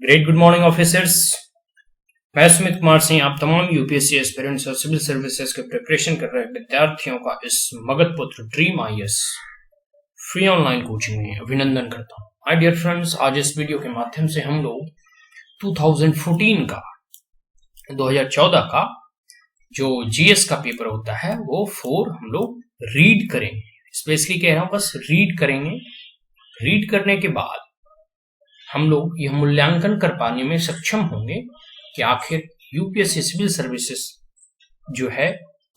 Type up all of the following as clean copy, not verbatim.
Great good morning officers. मैं सुमित कुमार सिंह आप तमाम यूपीएससी एस्पिरेंट्स और सिविल सर्विसेज के प्रिपरेशन कर रहे विद्यार्थियों का इस मगध पुत्र dream IAS free online coaching में अभिनंदन करता हूं। माय डियर फ्रेंड्स, आज इस वीडियो के माध्यम से हम लोग 2014 का जो जीएस का पेपर होता है वो 4 हम लोग रीड करेंगे। स्पेशली कह रहा हूं, बस रीड करेंगे। रीड करने के बाद हम लोग यह मूल्यांकन कर पाने में सक्षम होंगे कि आखिर यूपीएससी सिविल सर्विसेज जो है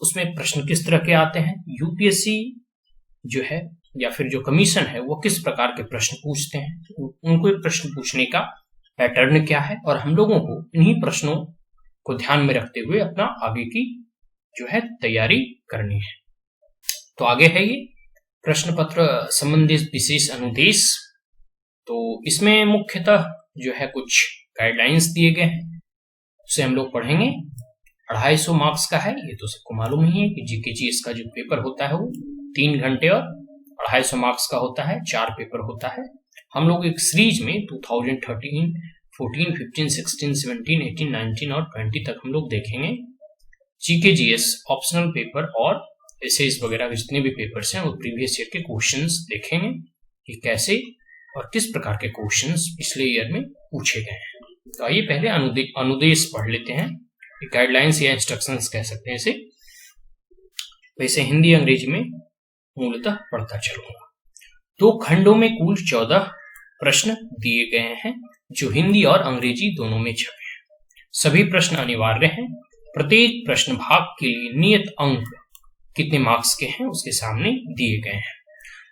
उसमें प्रश्न किस तरह के आते हैं, यूपीएससी जो है या फिर जो कमीशन है वो किस प्रकार के प्रश्न पूछते हैं, उनको प्रश्न पूछने का पैटर्न क्या है, और हम लोगों को इन्हीं प्रश्नों को ध्यान में रखते हुए अपना आगे की जो है तैयारी करनी है। तो आगे है ये प्रश्न पत्र संबंधित विशेष अनुदेश। तो इसमें मुख्यतः जो है कुछ गाइडलाइंस दिए गए हैं, उसे हम लोग पढ़ेंगे। 250 मार्क्स का है, ये तो सबको मालूम ही है कि जीकेजीएस का जो पेपर होता है वो 3 घंटे और 250 मार्क्स का होता है, 4 पेपर होता है। हम लोग एक सीरीज में 2013, 14, 15, 16, 17, 18, 19 और 20 तक हम लोग देखेंगे जीकेजीएस ऑप्शनल पेपर और एसेज वगैरह जितने भी पेपर्स हैं वो प्रीवियस ईयर के क्वेश्चंस देखेंगे कि कैसे और किस प्रकार के क्वेश्चंस पिछले ईयर में पूछे गए हैं। तो आइए पहले अनुदेश पढ़ लेते हैं। गाइडलाइंस या इंस्ट्रक्शंस कह सकते हैं इसे, वैसे हिंदी अंग्रेजी में मूलतः पढ़ता चलूंगा। 2 खंडों में कुल 14 प्रश्न दिए गए हैं जो हिंदी और अंग्रेजी दोनों में छपे हैं। सभी प्रश्न अनिवार्य हैं। प्रत्येक प्रश्न भाग के लिए नियत अंक कितने मार्क्स के हैं उसके सामने दिए गए हैं।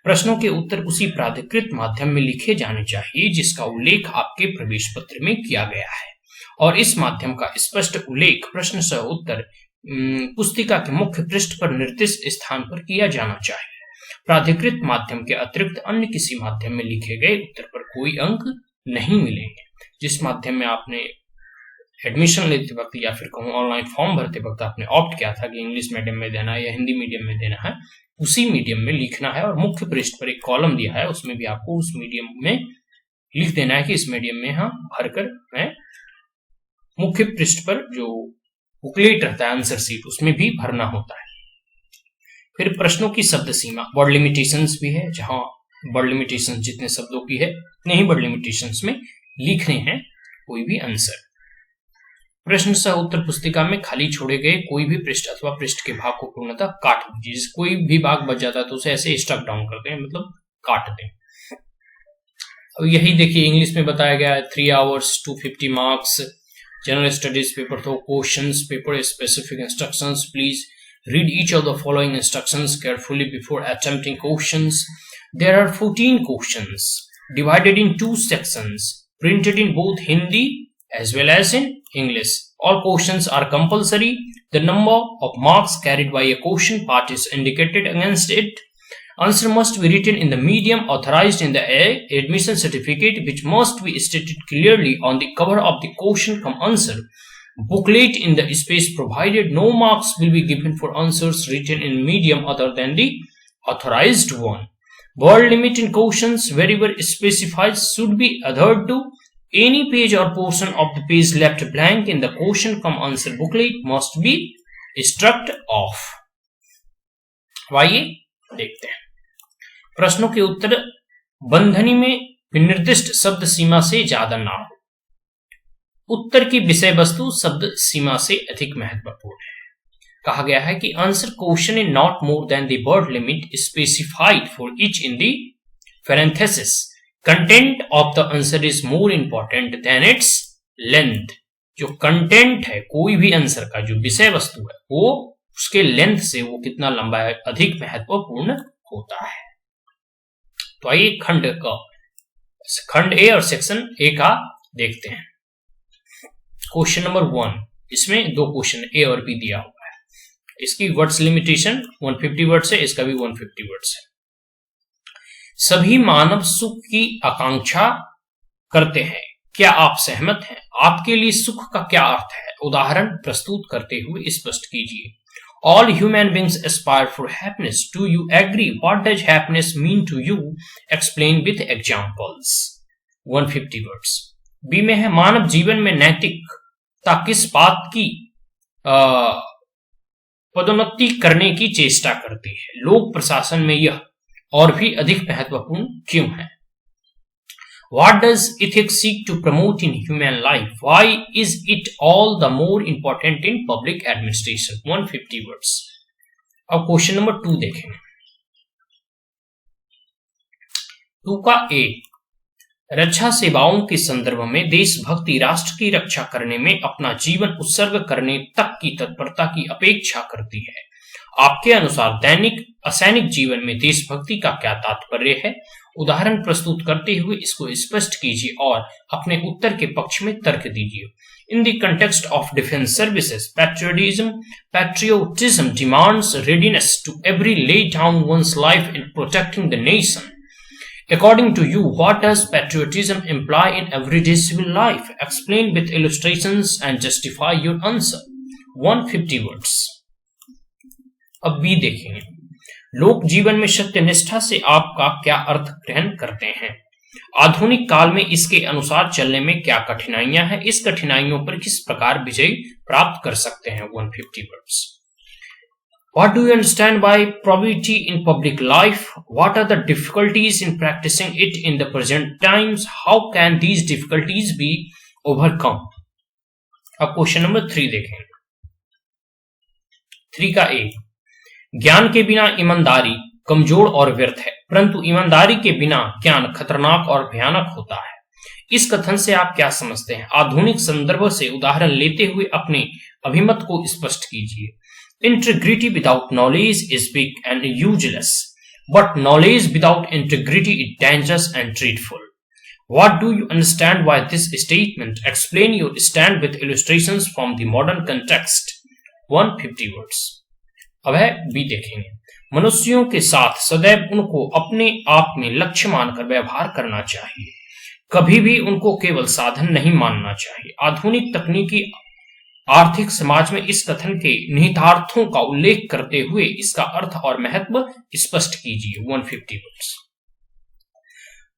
प्रश्नों के उत्तर उसी प्राधिकृत माध्यम में लिखे जाने चाहिए जिसका उल्लेख आपके प्रवेश पत्र में किया गया है, और इस माध्यम का स्पष्ट उल्लेख प्रश्न सह उत्तर पुस्तिका के मुख्य पृष्ठ पर निर्दिष्ट स्थान पर किया जाना चाहिए। प्राधिकृत माध्यम के अतिरिक्त अन्य किसी माध्यम में लिखे गए उत्तर पर कोई अंक नहीं मिलेंगे। जिस माध्यम में आपने एडमिशन लेते वक्त या फिर कहूँ ऑनलाइन फॉर्म भरते वक्त आपने ऑप्ट किया था कि इंग्लिश मीडियम में देना है या हिंदी मीडियम में देना है, उसी मीडियम में लिखना है, और मुख्य पृष्ठ पर एक कॉलम दिया है उसमें भी आपको उस मीडियम में लिख देना है कि इस मीडियम में हाँ भरकर मैं मुख्य पृष्ठ पर जो बुकलेट रहता है आंसर सीट उसमें भी भरना होता है। फिर प्रश्नों की शब्द सीमा, वर्ड लिमिटेशंस भी है, जहां वर्ड लिमिटेशंस जितने शब्दों की है उतने ही वर्ड लिमिटेशंस में लिखने हैं कोई भी आंसर। प्रश्न सह उत्तर पुस्तिका में खाली छोड़े गए कोई भी पृष्ठ अथवा पृष्ठ के भाग को पूर्णतः काट दीजिए। कोई भी भाग बच जाता है तो उसे ऐसे स्ट्रक डाउन करते हैं, मतलब काट दें। अब यही देखिए इंग्लिश में बताया गया है 3 hours 250 marks. General studies paper तो questions paper specific instructions, please read each of the following instructions carefully before attempting questions. There are 14 questions divided in 2 sections printed in both Hindi as well as in English. All questions are compulsory. The number of marks carried by a question part is indicated against it. Answer must be written in the medium authorized in the admission certificate, which must be stated clearly on the cover of the question cum answer booklet in the space provided. No marks will be given for answers written in medium other than the authorized one. Word limit in questions wherever specified should be adhered to. Any page or portion of the page left blank in the question cum answer booklet must be struck off. आइए देखते हैं। प्रश्नों के उत्तर बंधनी में विनिर्दिष्ट शब्द सीमा से ज्यादा ना हो। उत्तर की विषय वस्तु शब्द सीमा से अधिक महत्वपूर्ण है। कहा गया है कि answer question in not more than the word limit specified for each in the parenthesis. Content of the answer is more important than its length. जो कंटेंट है कोई भी आंसर का, जो विषय वस्तु है, वो उसके लेंथ से वो कितना लंबा है अधिक महत्वपूर्ण होता है। तो आइए खंड ए और सेक्शन ए का देखते हैं। क्वेश्चन नंबर 1, इसमें 2 क्वेश्चन ए और बी दिया हुआ है। इसकी वर्ड्स लिमिटेशन 150 वर्ड्स है, इसका भी 150 वर्ड्स है। सभी मानव सुख की आकांक्षा करते हैं, क्या आप सहमत हैं? आपके लिए सुख का क्या अर्थ है? उदाहरण प्रस्तुत करते हुए स्पष्ट कीजिए। All human beings aspire for happiness. Do you agree? What does happiness mean to you? Explain with examples. 150 words. B में है मानव जीवन में नैतिकता किस बात की पदोन्नति करने की चेष्टा करती है, लोक प्रशासन में यह और भी अधिक महत्वपूर्ण क्यों है? What does ethics seek to promote in human life? Why is it all the more important in public administration? 150 words. अब क्वेश्चन नंबर 2 देखेंगे। 2 का ए, रक्षा सेवाओं के संदर्भ में देशभक्ति राष्ट्र की रक्षा करने में अपना जीवन उत्सर्ग करने तक की तत्परता की अपेक्षा करती है। आपके अनुसार दैनिक असैनिक जीवन में देशभक्ति का क्या तात्पर्य है? उदाहरण प्रस्तुत करते हुए इसको स्पष्ट कीजिए और अपने उत्तर के पक्ष में तर्क दीजिए। In the context of defense services, patriotism demands readiness to every lay down one's life in protecting the nation. According to you, what does patriotism imply in everyday civil life? Explain with illustrations and justify your answer. 150 words. अब B देखेंगे। लोक जीवन में सत्यनिष्ठा से आपका क्या अर्थ ग्रहण करते हैं? आधुनिक काल में इसके अनुसार चलने में क्या कठिनाइयां हैं? इस कठिनाइयों पर किस प्रकार विजय प्राप्त कर सकते हैं? 150 words. What do you understand by probity in public life? What are the difficulties in practicing it in the present times? How can these difficulties be overcome? अब क्वेश्चन नंबर 3 देखें। 3 का ए, ज्ञान के बिना ईमानदारी कमजोर और व्यर्थ है, परंतु ईमानदारी के बिना ज्ञान खतरनाक और भयानक होता है। इस कथन से आप क्या समझते हैं? आधुनिक संदर्भ से उदाहरण लेते हुए अपने अभिमत को स्पष्ट कीजिए। Integrity without knowledge is big and useless, but knowledge without integrity is dangerous and dreadful. What do you understand by this statement? Explain your stand with illustrations from the modern context. 150 words. अब है B देखेंगे। मनुष्यों के साथ सदैव उनको अपने आप में लक्ष्य मानकर व्यवहार करना चाहिए, कभी भी उनको केवल साधन नहीं मानना चाहिए। आधुनिक तकनीकी आर्थिक समाज में इस कथन के निहितार्थों का उल्लेख करते हुए इसका अर्थ और महत्व स्पष्ट कीजिए। 150 words.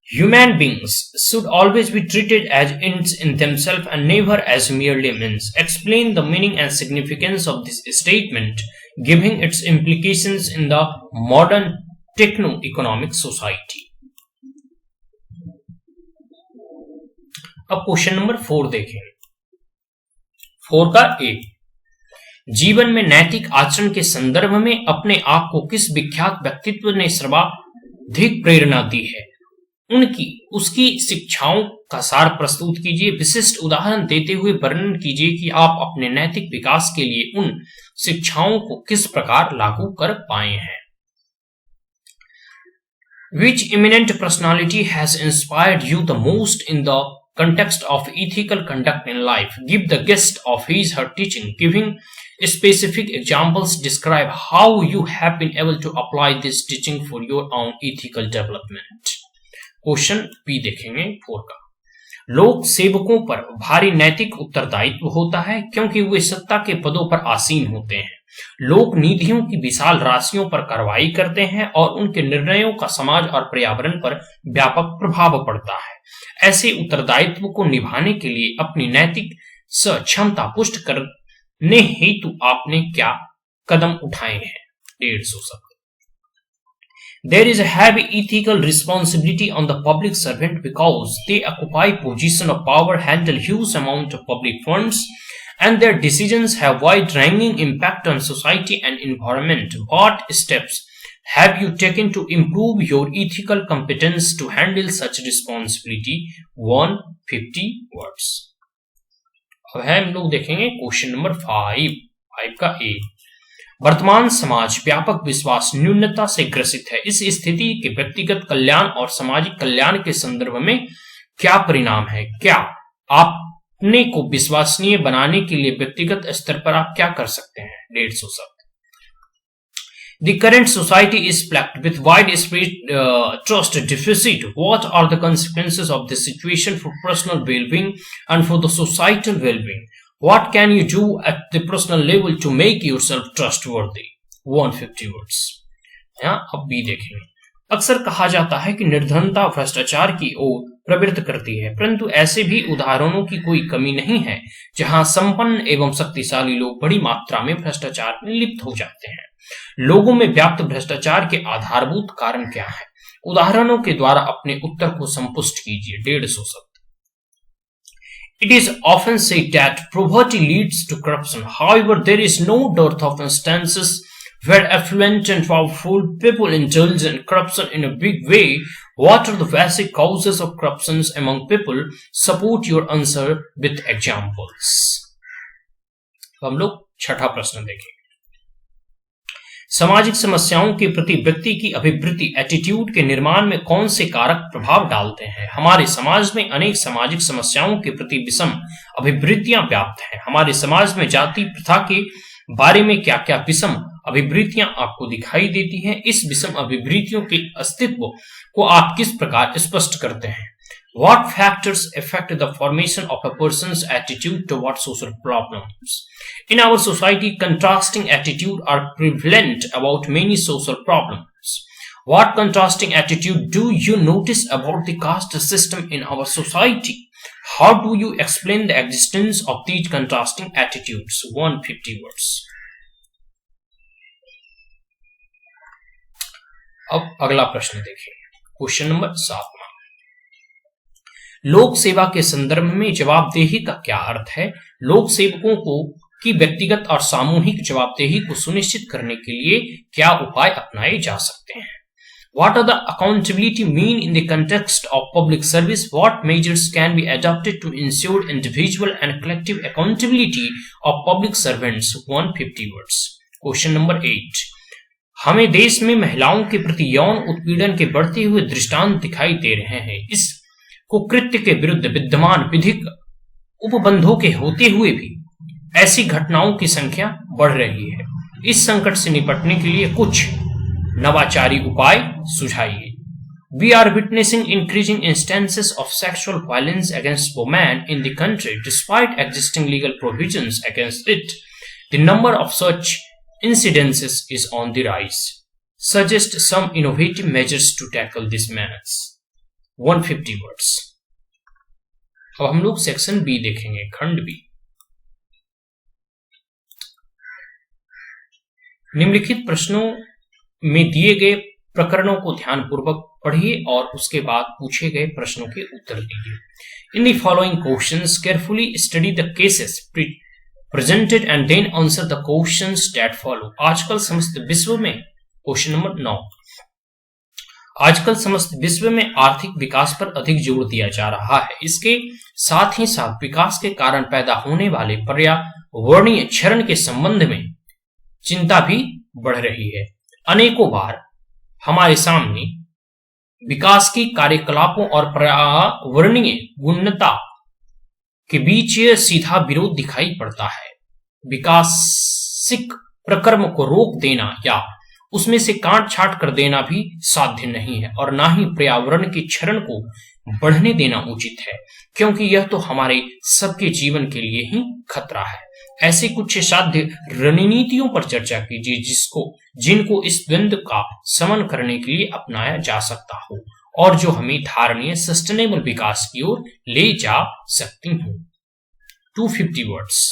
Human beings should always be treated as ends in themselves and never as merely means. Explain the meaning and significance of this statement, giving its implications in the modern techno-economic society. अब question number 4 देखें। 4 का ए, जीवन में नैतिक आचरण के संदर्भ में अपने आप को किस विख्यात व्यक्तित्व ने सर्वाधिक प्रेरणा दी है? उसकी शिक्षाओं का सार प्रस्तुत कीजिए। विशिष्ट उदाहरण देते हुए वर्णन कीजिए कि आप अपने नैतिक विकास के लिए उन शिक्षाओं को किस प्रकार लागू कर पाए हैं। Which eminent personality has inspired you the most in the context of ethical conduct in life? Give the gist of his her teaching, giving specific examples. Describe how you have been able to apply this teaching for your own ethical development. Question B देखेंगे 4 का। लोक सेवकों पर भारी नैतिक उत्तरदायित्व होता है क्योंकि वे सत्ता के पदों पर आसीन होते हैं। लोक निधियों की विशाल राशियों पर कार्रवाई करते हैं और उनके निर्णयों का समाज और पर्यावरण पर व्यापक प्रभाव पड़ता है। ऐसे उत्तरदायित्व को निभाने के लिए अपनी नैतिक सक्षमता पुष्ट करने हेतु आपने क्या कदम उठाए हैं? 150 शब्द। There is a heavy ethical responsibility on the public servant because they occupy position of power, handle huge amount of public funds, and their decisions have wide-ranging impact on society and environment. What steps have you taken to improve your ethical competence to handle such responsibility? 150 words. अब है हम लोग देखेंगे question number 5 का ए। वर्तमान समाज व्यापक विश्वास न्यूनता से ग्रसित है। इस स्थिति के व्यक्तिगत कल्याण और सामाजिक कल्याण के संदर्भ में क्या परिणाम है? क्या अपने को विश्वसनीय बनाने के लिए व्यक्तिगत स्तर पर आप क्या कर सकते हैं? 150 शब्द। The current society is plagued with widespread trust deficit. What are the consequences of this situation for personal well-being and for the societal well-being? What can you do at the personal level to make yourself trustworthy? 150 words. अब B देखेंगे। अक्सर कहा जाता है कि निर्धनता भ्रष्टाचार की ओर प्रवृत्त करती है, परंतु ऐसे भी उदाहरणों की कोई कमी नहीं है जहां संपन्न एवं शक्तिशाली लोग बड़ी मात्रा में भ्रष्टाचार में लिप्त हो जाते हैं। लोगों में व्याप्त भ्रष्टाचार के आधारभूत कारण क्या है? उदाहरणों के द्वारा अपने उत्तर को संपुष्ट कीजिए। 150 शब्द। It is often said that poverty leads to corruption. However, there is no dearth of instances where affluent and powerful people indulge in corruption in a big way. What are the basic causes of corruption among people? Support your answer with examples. हम लोग छठा प्रश्न देखेंगे। सामाजिक समस्याओं के प्रति व्यक्ति की अभिवृत्ति एटीट्यूड के निर्माण में कौन से कारक प्रभाव डालते हैं? हमारे समाज में अनेक सामाजिक समस्याओं के प्रति विषम अभिवृत्तियां व्याप्त हैं। हमारे समाज में जाति प्रथा के बारे में क्या क्या विषम अभिवृत्तियां आपको दिखाई देती हैं? इस विषम अभिवृत्तियों के अस्तित्व को आप किस प्रकार स्पष्ट करते हैं? What factors affect the formation of a person's attitude toward social problems? In our society, contrasting attitudes are prevalent about many social problems. What contrasting attitude do you notice about the caste system in our society? How do you explain the existence of these contrasting attitudes? 150 words. अब अगला प्रश्न देखिए, question number 7। लोक सेवा के संदर्भ में जवाबदेही का क्या अर्थ है? लोक सेवकों को की व्यक्तिगत और सामूहिक जवाबदेही को सुनिश्चित करने के लिए क्या उपाय अपनाए जा सकते हैं? What are the accountability mean in the context of public service? What measures can be adopted to ensure individual and collective accountability of public servants? 150 words. Question number 8. हमें देश में महिलाओं के प्रति यौन उत्पीड़न के बढ़ते हुए दृष्टांत दिखाई दे रहे हैं। इस कुकृत्य के विरुद्ध विद्यमान विधिक उपबंधों के होते हुए भी ऐसी घटनाओं की संख्या बढ़ रही है। इस संकट से निपटने के लिए कुछ नवाचारी उपाय सुझाइए। We are witnessing increasing instances of sexual violence against women in the country despite existing legal provisions against it. The number of such incidences is on the rise. Suggest some innovative measures to tackle this menace. 150 words. अब हम लोग section B देखेंगे, खंड B. निम्नलिखित प्रश्नों में दिए गए प्रकरणों को ध्यानपूर्वक पढ़िए और उसके बाद पूछे गए प्रश्नों के उत्तर दीजिए। In the following questions carefully study the cases presented and then answer the questions that follow. आजकल समस्त विश्व में, क्वेश्चन नंबर 9, आजकल समस्त विश्व में आर्थिक विकास पर अधिक जोर दिया जा रहा है। इसके साथ ही साथ विकास के कारण पैदा होने वाले पर्यावरणीय क्षरण के संबंध में चिंता भी बढ़ रही है। अनेकों बार हमारे सामने विकास की कार्यकलापों और पर्यावरणीय गुणवत्ता के बीच सीधा विरोध दिखाई पड़ता है। विकासिक प्रक्रम को रोक देना या उसमें से काट छाट कर देना भी साध्य नहीं है और ना ही पर्यावरण के क्षरण को बढ़ने देना उचित है, क्योंकि यह तो हमारे सबके जीवन के लिए ही खतरा है। ऐसे कुछ साध्य रणनीतियों पर चर्चा कीजिए जिनको इस द्वंद्व का शमन करने के लिए अपनाया जा सकता हो और जो हमें धारणीय सस्टेनेबल विकास की ओर ले जा सकती हो। 250 वर्ड्स।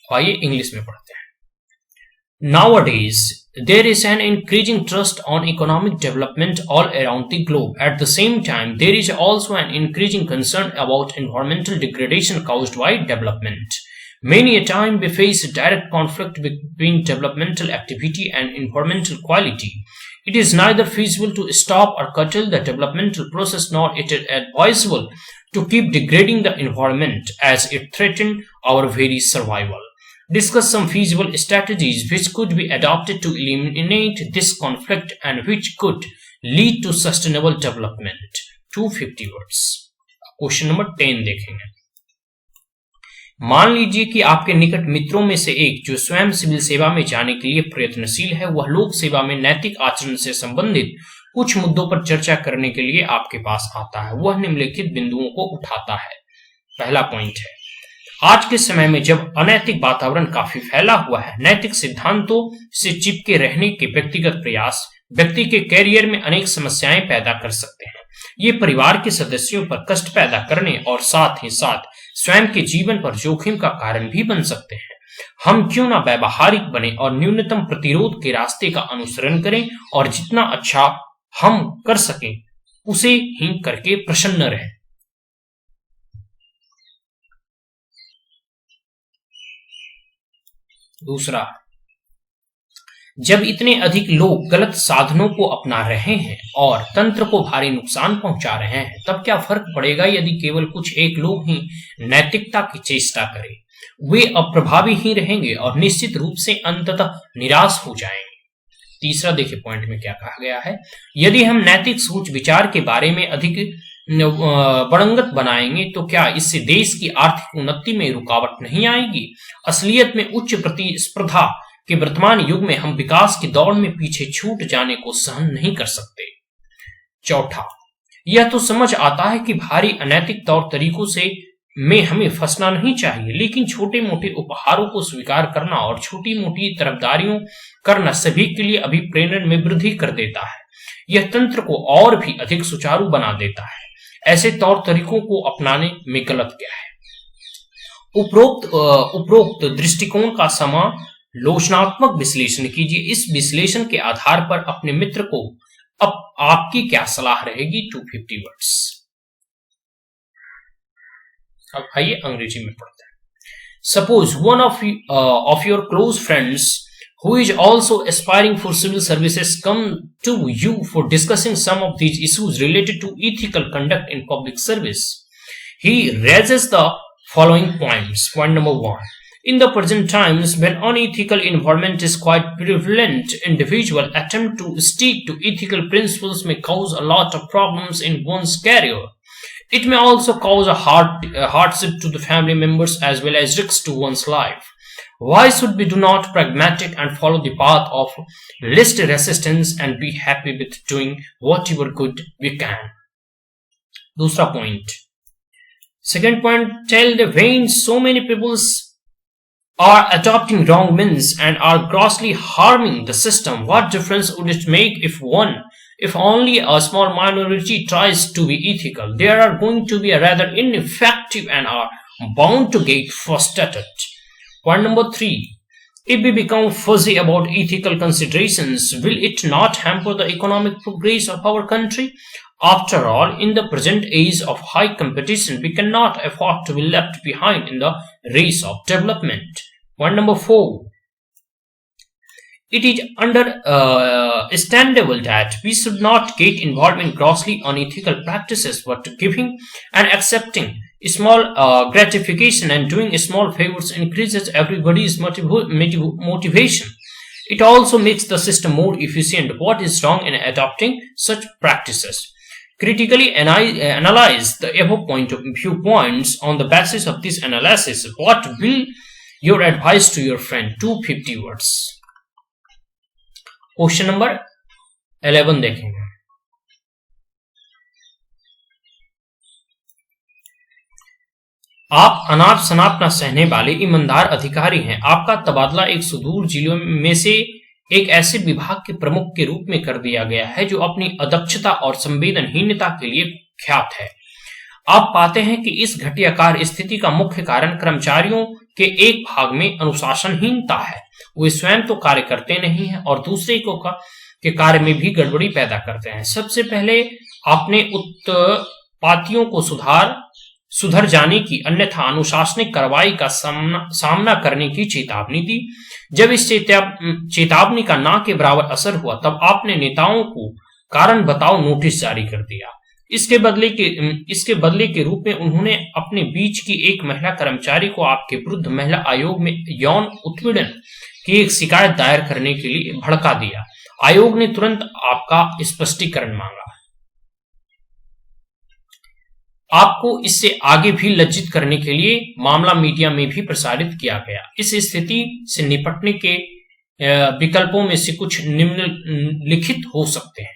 आइए इंग्लिश में पढ़ते हैं। Nowadays, there is an increasing trust on economic development all around the globe. At the same time, there is also an increasing concern about environmental degradation caused by development. Many a time we face a direct conflict between developmental activity and environmental quality. It is neither feasible to stop or curtail the developmental process, nor it is advisable to keep degrading the environment as it threatens our very survival. Discuss some feasible strategies which could be adopted to eliminate this conflict and which could lead to sustainable development. 250 words. Question number 10 देखेंगे। मान लीजिए कि आपके निकट मित्रों में से एक जो स्वयं सिविल सेवा में जाने के लिए प्रयत्नशील है, वह लोक सेवा में नैतिक आचरण से संबंधित कुछ मुद्दों पर चर्चा करने के लिए आपके पास आता है। वह निम्नलिखित बिंदुओं को उठाता है। पहला पॉइंट है, आज के समय में जब अनैतिक वातावरण काफी फैला हुआ है, नैतिक सिद्धांतों से चिपके रहने के व्यक्तिगत प्रयास व्यक्ति के कैरियर में अनेक समस्याएं पैदा कर सकते हैं। ये परिवार के सदस्यों पर कष्ट पैदा करने और साथ ही साथ स्वयं के जीवन पर जोखिम का कारण भी बन सकते हैं। हम क्यों ना व्यावहारिक बने और न्यूनतम प्रतिरोध के रास्ते का अनुसरण करें और जितना अच्छा हम कर सकें उसे ही करके प्रसन्न रहें। दूसरा, जब इतने अधिक लोग गलत साधनों को अपना रहे हैं और तंत्र को भारी नुकसान पहुंचा रहे हैं, तब क्या फर्क पड़ेगा यदि केवल कुछ एक लोग ही नैतिकता की चेष्टा करें? वे अप्रभावी ही रहेंगे और निश्चित रूप से अंततः निराश हो जाएंगे। तीसरा देखिए पॉइंट में क्या कहा गया है, यदि हम नैतिक सोच विचार के बारे में अधिक बड़ंगत बनाएंगे तो क्या इससे देश की आर्थिक उन्नति में रुकावट नहीं आएगी? असलियत में उच्च प्रतिस्पर्धा के वर्तमान युग में हम विकास की दौड़ में पीछे छूट जाने को सहन नहीं कर सकते। चौथा, यह तो समझ आता है कि भारी अनैतिक तौर तरीकों से में हमें फंसना नहीं चाहिए, लेकिन छोटे मोटे उपहारों को स्वीकार करना और छोटी मोटी तरफदारियों करना सभी के लिए अभिप्रेरण में वृद्धि कर देता है। यह तंत्र को और भी अधिक सुचारू बना देता है। ऐसे तौर तरीकों को अपनाने में गलत क्या है? उपरोक्त दृष्टिकोण का समालोचनात्मक विश्लेषण कीजिए। इस विश्लेषण के आधार पर अपने मित्र को अब आपकी क्या सलाह रहेगी? 250 वर्ड्स। अब आइए अंग्रेजी में पढ़ते हैं। Suppose one of your close friends who is also aspiring for civil services come to you for discussing some of these issues related to ethical conduct in public service. He raises the following points. Point number 1. In the present times, when unethical environment is quite prevalent, individual attempt to stick to ethical principles may cause a lot of problems in one's career. It may also cause a hardship to the family members as well as risks to one's life. Why should we do not pragmatic and follow the path of least resistance and be happy with doing whatever good we can? दूसरा point. Second point, tell the vein so many people are adopting wrong means and are grossly harming the system. What difference would it make if only a small minority tries to be ethical? They are going to be rather ineffective and are bound to get frustrated. Point number 3. If we become fuzzy about ethical considerations, will it not hamper the economic progress of our country? After all, in the present age of high competition, we cannot afford to be left behind in the race of development. Point number 4. It is understandable that we should not get involved in grossly unethical practices, but giving and accepting small gratification and doing small favors increases everybody's motivation. It also makes the system more efficient. What is wrong in adopting such practices? Critically analyze the above viewpoints. On the basis of this analysis, what will your advice to your friend? 250 words. Question number 11 देखेंगे। आप अनाप शनाप न सहने वाले ईमानदार अधिकारी हैं। आपका तबादला एक सुदूर जिलों में से एक ऐसे विभाग के प्रमुख के रूप में कर दिया गया है जो अपनी अदक्षता और संवेदनहीनता के लिए ख्यात है। आप पाते हैं कि इस घटियाकार स्थिति का मुख्य कारण कर्मचारियों के एक भाग में अनुशासनहीनता है। वे स्वयं तो कार्य करते नहीं हैं और दूसरे के कार्य में भी गड़बड़ी पैदा करते हैं। सबसे पहले आपने उत्पातियों को सुधर जाने की अन्यथा अनुशासनिक कार्रवाई का सामना करने की चेतावनी दी। जब इस चेतावनी का ना के बराबर असर हुआ तब आपने नेताओं को कारण बताओ नोटिस जारी कर दिया। इसके बदले के रूप में उन्होंने अपने बीच की एक महिला कर्मचारी को आपके विरुद्ध महिला आयोग में यौन उत्पीड़न की एक शिकायत दायर करने के लिए भड़का दिया। आयोग ने तुरंत आपका स्पष्टीकरण मांगा। आपको इससे आगे भी लज्जित करने के लिए मामला मीडिया में भी प्रसारित किया गया। इस स्थिति से निपटने के विकल्पों में से कुछ निम्नलिखित हो सकते हैं।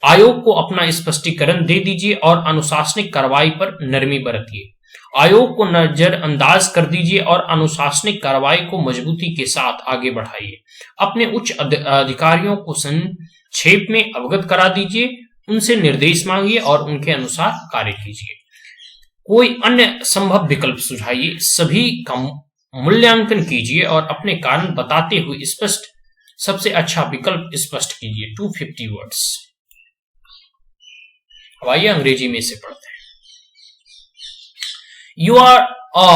आयोग को अपना स्पष्टीकरण दे दीजिए और अनुशासनिक कार्रवाई पर नरमी बरतिए। आयोग को नजरअंदाज कर दीजिए और अनुशासनिक कार्रवाई को मजबूती के साथ आगे बढ़ाइए। अपने उच्च अधिकारियों को संक्षेप में अवगत करा दीजिए, उनसे निर्देश मांगिए और उनके अनुसार कार्य कीजिए। कोई अन्य संभव विकल्प सुझाइए, सभी का मूल्यांकन कीजिए और अपने कारण बताते हुए स्पष्ट सबसे अच्छा विकल्प स्पष्ट कीजिए। 250 वर्ड्स। अब आइए अंग्रेजी में इसे पढ़ते हैं। You are a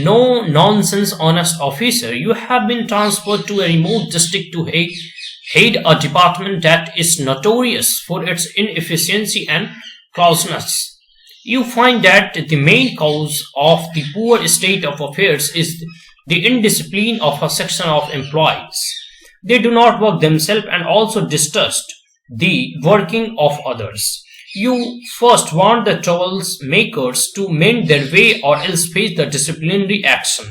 no-nonsense honest officer. You have been transferred to a remote district to head a department that is notorious for its inefficiency and closeness. You find that the main cause of the poor state of affairs is the indiscipline of a section of employees. They do not work themselves and also distrust the working of others. You first want the troublemakers to mend their way or else face the disciplinary action.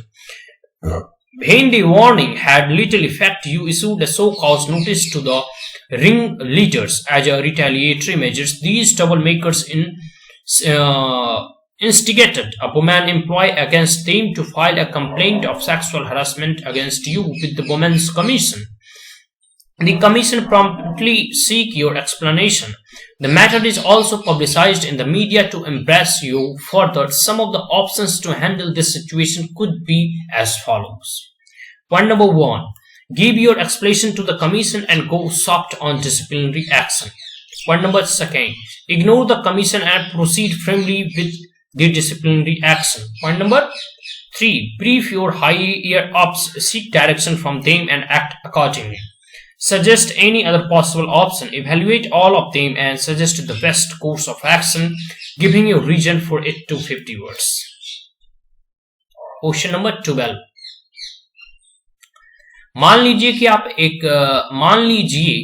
When the warning had little effect, you issued a so-called notice to the ringleaders as a retaliatory measure. These troublemakers instigated a woman employee against them to file a complaint of sexual harassment against you with the Women's Commission. The commission promptly seek your explanation. The matter is also publicized in the media to impress you further. Some of the options to handle this situation could be as follows. Point number 1. Give your explanation to the commission and go soft on disciplinary action. Point number 2. Ignore the commission and proceed firmly with the disciplinary action. Point number 3. Brief your higher ups, seek direction from them and act accordingly. Suggest any other possible option, evaluate all of them and suggest the best course of action, giving you reason for it. 250 words. Question number 12. मान लीजिए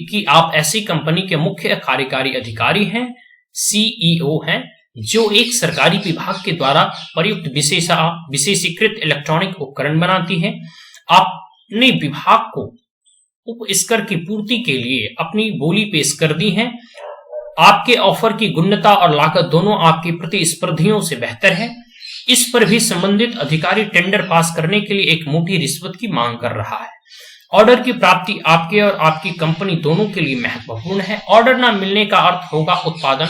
कि आप ऐसी company के मुख्य कार्यकारी अधिकारी हैं, सीईओ हैं, जो एक सरकारी विभाग के द्वारा प्रयुक्त विशेषीकृत इलेक्ट्रॉनिक उपकरण बनाती है। आपने विभाग को उपस्कर की पूर्ति के लिए अपनी बोली पेश कर दी है। आपके ऑफर की गुणवत्ता और लागत दोनों आपके प्रतिस्पर्धियों से बेहतर है। इस पर भी संबंधित अधिकारी टेंडर पास करने के लिए एक मोटी रिश्वत की मांग कर रहा है। ऑर्डर की प्राप्ति आपके और आपकी कंपनी दोनों के लिए महत्वपूर्ण है। ऑर्डर न मिलने का अर्थ होगा उत्पादन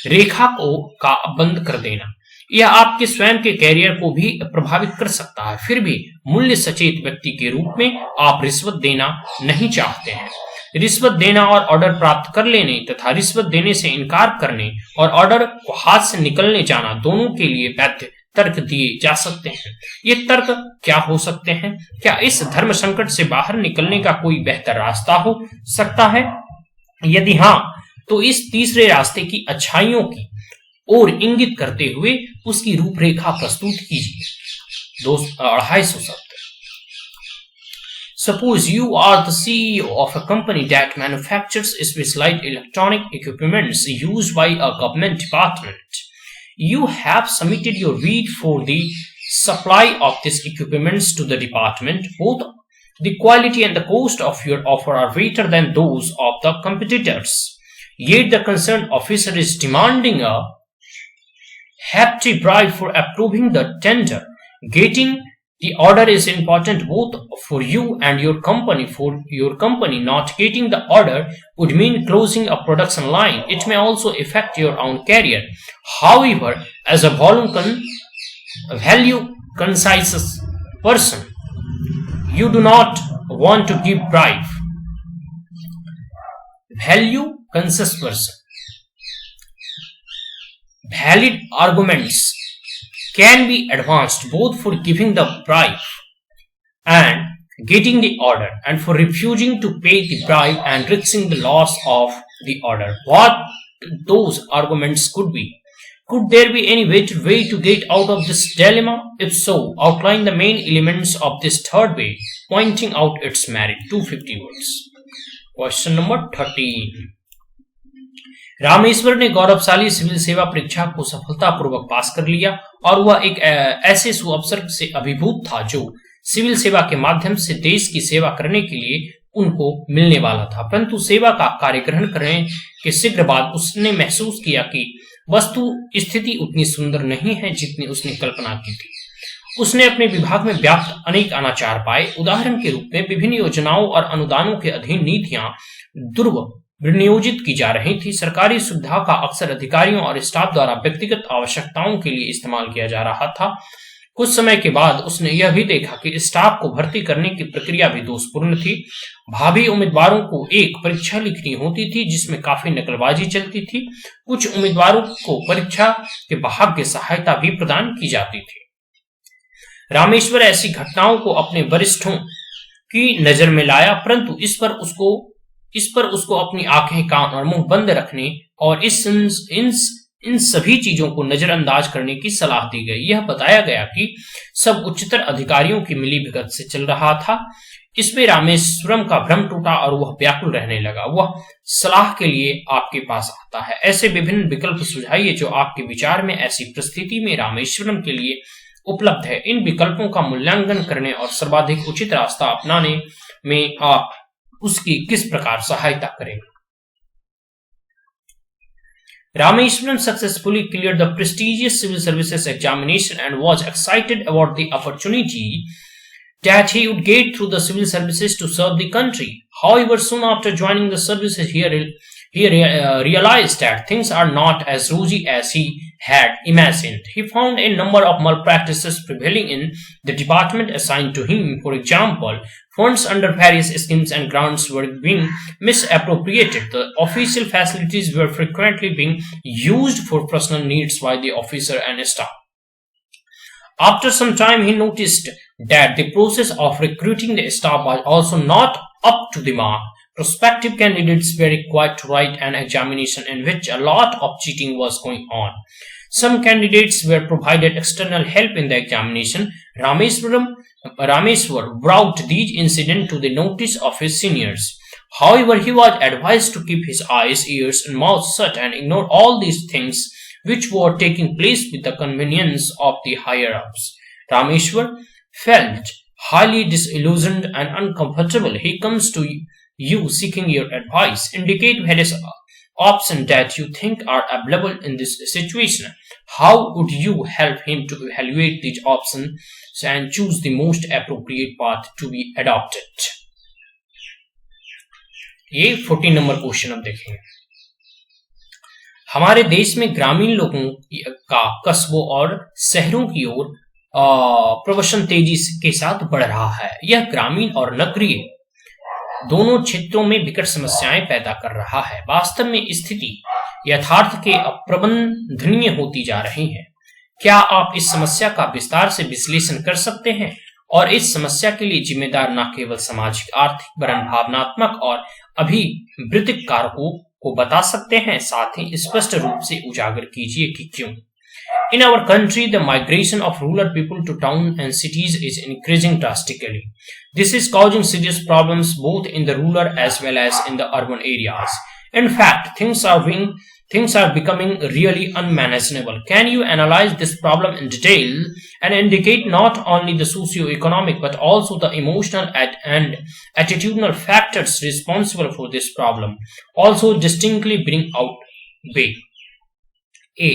रेखा का बंद कर देना। यह आपके स्वयं के कैरियर को भी प्रभावित कर सकता है। फिर भी मूल्य सचेत व्यक्ति के रूप में आप रिश्वत देना नहीं चाहते हैं। रिश्वत देना और ऑर्डर प्राप्त कर लेने तथा रिश्वत देने से इनकार करने और ऑर्डर को हाथ से निकलने जाना दोनों के लिए वैध तर्क दिए जा सकते हैं। ये तर्क क्या हो सकते हैं? क्या इस धर्म संकट से बाहर निकलने का कोई बेहतर रास्ता हो सकता है? यदि हाँ, तो इस तीसरे रास्ते की अच्छाइयों की और इंगित करते हुए उसकी रूपरेखा प्रस्तुत कीजिए। 250 शब्द। Suppose you are the CEO of a company that manufactures specialized electronic equipments used by a government department. You have submitted your bid for the supply of these equipments to the department. Both the quality and the cost of your offer are greater than those of the competitors. Yet the concerned officer is demanding a hefty bribe for approving the tender. Getting the order is important both for you and your company. For your company, not getting the order would mean closing a production line. It may also affect your own career. However, as a value conscious person, you do not want to give bribe. Value conscious person. Valid arguments can be advanced both for giving the bribe and getting the order, and for refusing to pay the bribe and risking the loss of the order. What those arguments could be? Could there be any way to get out of this dilemma? If so, outline the main elements of this third way, pointing out its merit. 250 words. Question number 13. Rameshwar ने गौरवशाली civil सेवा परीक्षा को सफलतापूर्वक पास कर लिया और वह एक ऐसे सुअवसर से अभिभूत था जो सिविल सेवा के माध्यम से देश की सेवा करने के लिए उनको मिलने वाला था। परंतु सेवा का कार्य ग्रहण करने के शीघ्र बाद उसने महसूस किया कि वस्तु स्थिति उतनी सुंदर नहीं है जितनी उसने कल्पना की थी। उसने अपने विभाग में व्याप्त अनेक अनाचार पाए। उदाहरण के रूप में विभिन्न योजनाओं और अनुदानों के अधीन नीतियां नियोजित की जा रही थी। सरकारी सुविधा का अक्सर अधिकारियों और स्टाफ द्वारा व्यक्तिगत आवश्यकताओं के लिए इस्तेमाल किया जा रहा था। कुछ समय के बाद उसने यह भी देखा कि स्टाफ को भर्ती करने की प्रक्रिया भी दोषपूर्ण थी। भावी उम्मीदवारों को एक परीक्षा लिखनी होती थी जिसमें काफी नकलबाजी चलती थी। कुछ उम्मीदवारों को परीक्षा के भाग्य सहायता भी प्रदान की जाती थी। रामेश्वर ऐसी घटनाओं को अपने वरिष्ठों की नजर में लाया, परंतु इस पर उसको अपनी आंखें, कान और मुंह बंद रखने और इन सभी चीजों को नजरअंदाज करने की सलाह दी गई। यह बताया गया कि सब उच्चतर अधिकारियों की मिलीभगत से चल रहा था। इसमें रामेश्वरम का भ्रम टूटा और वह व्याकुल रहने लगा। वह सलाह के लिए आपके पास आता है। ऐसे विभिन्न विकल्प सुझाइए जो आपके विचार में ऐसी परिस्थिति में रामेश्वरम के लिए उपलब्ध है। इन विकल्पों का मूल्यांकन करने और सर्वाधिक उचित रास्ता अपनाने में आप उसकी किस प्रकार सहायता करेंगे। Rameswaram successfully cleared the prestigious civil services examination and was excited about the opportunity that he would get through the civil services to serve the country. However, soon after joining the services, he realized that things are not as rosy as he had imagined. He found a number of malpractices prevailing in the department assigned to him. For example, funds under various schemes and grants were being misappropriated. The official facilities were frequently being used for personal needs by the officer and staff. After some time, he noticed that the process of recruiting the staff was also not up to the mark. Prospective candidates were required to write an examination in which a lot of cheating was going on. Some candidates were provided external help in the examination. Rameswar brought these incidents to the notice of his seniors. However, he was advised to keep his eyes, ears, and mouth shut and ignore all these things which were taking place with the convenience of the higher-ups. Rameswar felt highly disillusioned and uncomfortable. He comes to you seeking your advice. Indicate various options that you think are available in this situation. How would you help him to evaluate these options and choose the most appropriate path to be adopted? ये 14 number question अब देखेंगे। हमारे देश में ग्रामीण लोगों का कस्बों और शहरों की ओर प्रवसन तेजी के साथ बढ़ रहा है। यह ग्रामीण और नगरीय दोनों क्षेत्रों में विकट समस्याएं पैदा कर रहा है। वास्तव में स्थिति यथार्थ के अप्रबंधनीय होती जा रही है। क्या आप इस समस्या का विस्तार से विश्लेषण कर सकते हैं और इस समस्या के लिए जिम्मेदार न केवल सामाजिक, आर्थिक, वरन भावनात्मक और अभिवृत्तिक कारकों को बता सकते हैं? साथ ही स्पष्ट रूप से उजागर कीजिए कि क्यों। In our country, the migration of rural people to towns and cities is increasing drastically. This is causing serious problems both in the rural as well as in the urban areas. In fact, things are becoming really unmanageable. Can you analyze this problem in detail and indicate not only the socio-economic but also the emotional and attitudinal factors responsible for this problem? Also distinctly bring out way. A.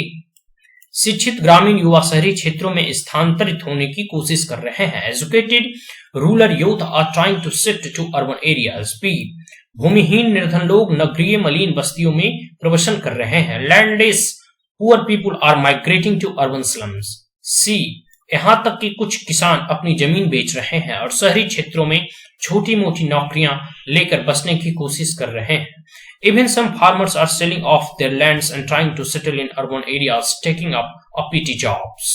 शिक्षित ग्रामीण युवा शहरी क्षेत्रों में स्थानांतरित होने की कोशिश कर रहे हैं। Educated rural youth are trying to shift to urban areas. B. भूमिहीन निर्धन लोग नगरीय मलिन बस्तियों में प्रवेशन कर रहे हैं। Landless poor people are migrating to urban slums. C. यहाँ तक कि कुछ किसान अपनी जमीन बेच रहे हैं और शहरी क्षेत्रों में छोटी मोटी नौकरियां लेकर बसने की कोशिश कर रहे हैं। Even some farmers are selling off their lands and trying to settle in urban areas, taking up PT jobs.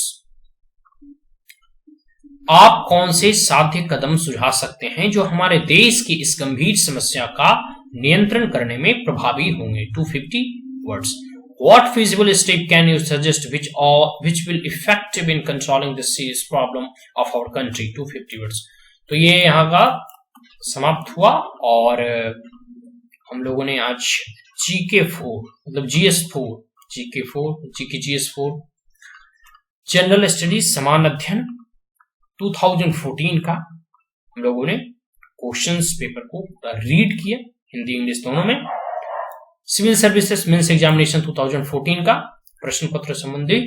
आप कौन से साध्य कदम सुझा सकते हैं जो हमारे देश की इस गंभीर समस्या का नियंत्रण करने में प्रभावी होंगे? 250 words. What feasible step can you suggest which will effective in controlling this serious problem of our country? 250 words. तो ये यहाँ का समाप्त हुआ और हम लोगों ने आज GK4 मतलब GS4 जनरल स्टडीज समान अध्ययन 2014 का हम लोगों ने क्वेश्चंस पेपर को रीड किया हिंदी इंग्लिश दोनों में। सिविल सर्विसेज मेंस एग्जामिनेशन 2014 का प्रश्न पत्र संबंधी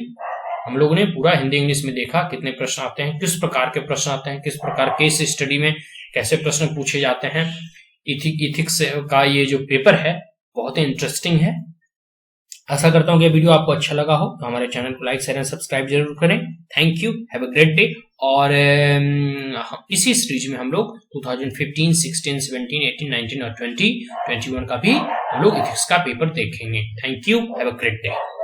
हम लोगों ने पूरा हिंदी इंग्लिश में देखा, कितने प्रश्न आते हैं, किस प्रकार के प्रश्न आते हैं, किस प्रकार केस स्टडी में कैसे प्रश्न पूछे जाते हैं। इथिक्स का ये जो पेपर है बहुत ही इंटरेस्टिंग है। आशा करता हूँ कि वीडियो आपको अच्छा लगा हो, तो हमारे चैनल को लाइक शेयर एंड सब्सक्राइब जरूर करें। Thank you, have a great day. और इसी सीरीज में हम लोग 2015, 16, 17, 18, 19 और 20, 21 का भी हम लोग इथिक्स का पेपर देखेंगे। Thank you, have a great day.